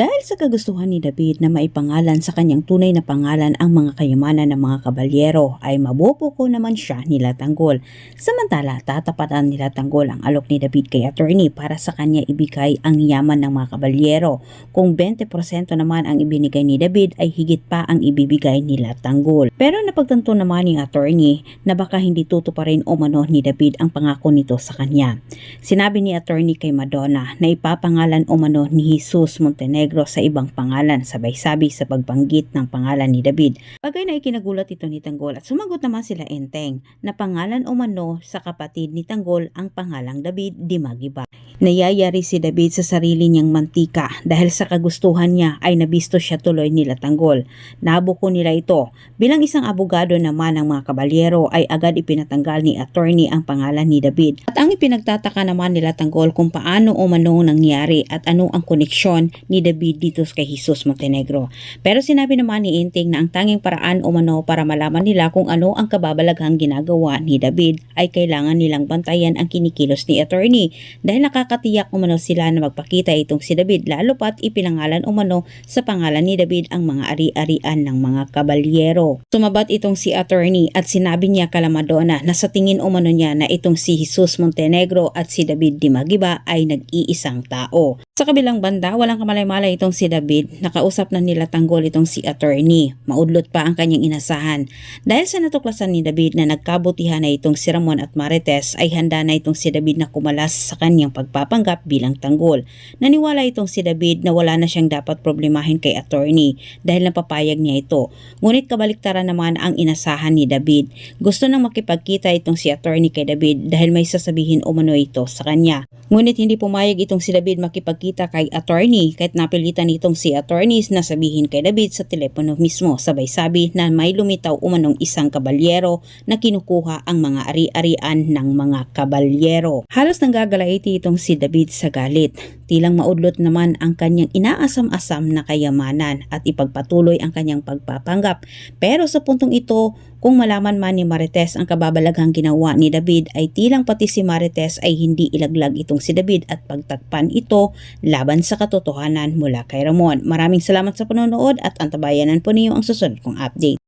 Dahil sa kagustuhan ni David na maipangalan sa kanyang tunay na pangalan ang mga kayamanan ng mga kabalyero, ay mabubuko naman siya nila Tanggol. Samantala, tatapatan nila Tanggol ang alok ni David kay attorney para sa kanya ibigay ang yaman ng mga kabalyero. Kung 20% naman ang ibinigay ni David, ay higit pa ang ibibigay nila Tanggol. Pero napagtanto naman ni attorney na baka hindi tutuparin o mano ni David ang pangako nito sa kanya. Sinabi ni attorney kay Madonna na ipapangalan o mano ni Jesus Montenegro sa ibang pangalan, sabay sabi sa pagbanggit ng pangalan ni David. Bagay na ikinagulat ito ni Tanggol at sumagot naman sila Enteng na pangalan o mano sa kapatid ni Tanggol ang pangalang David Di Magiba. Nayayari si David sa sarili niyang mantika dahil sa kagustuhan niya ay nabisto siya tuloy nila Tanggol. Nabuko nila ito. Bilang isang abogado naman ng mga kabalyero ay agad ipinatanggal ni attorney ang pangalan ni David. At ang ipinagtataka naman nila Tanggol kung paano o mano nangyari at ano ang koneksyon ni David dito kay Jesus Montenegro. Pero sinabi naman ni Enteng na ang tanging paraan o mano para malaman nila kung ano ang kababalaghang ginagawa ni David ay kailangan nilang bantayan ang kinikilos ni attorney dahil nakakatiyak umano sila na magpakita itong si David lalo pat ipinangalan umano sa pangalan ni David ang mga ari-arian ng mga kabalyero. Sumabat itong si attorney at sinabi niya kala Madonna na sa tingin umano niya na itong si Jesus Montenegro at si David Di Magiba ay nag-iisang tao. Sa kabilang banda, walang kamalay-malay itong si David. Nakausap na nila Tanggol itong si attorney. Maudlot pa ang kanyang inasahan. Dahil sa natuklasan ni David na nagkabutihan na itong si Ramon at Marites, ay handa na itong si David na kumalas sa kanyang pagpapanggap bilang Tanggol. Naniwala itong si David na wala na siyang dapat problemahin kay attorney dahil napapayag niya ito. Ngunit kabaliktaran naman ang inasahan ni David. Gusto nang makipagkita itong si attorney kay David dahil may sasabihin umano ito sa kanya. Ngunit hindi pumayag itong si David makipagkita kay attorney kahit napilitan nitong si attorney na sabihin kay David sa telepono mismo, sabay sabi na may lumitaw umanong isang kabalyero na kinukuha ang mga ari-arian ng mga kabalyero. Halos nanggagalaiti itong si David sa galit. Tilang maudlot naman ang kanyang inaasam-asam na kayamanan at ipagpatuloy ang kanyang pagpapanggap. Pero sa puntong ito, kung malaman man ni Marites ang kababalaghang ginawa ni David ay tilang pati si Marites ay hindi ilaglag itong si David at pagtakpan ito laban sa katotohanan mula kay Ramon. Maraming salamat sa panonood at antabayanan po niyo ang susunod kong update.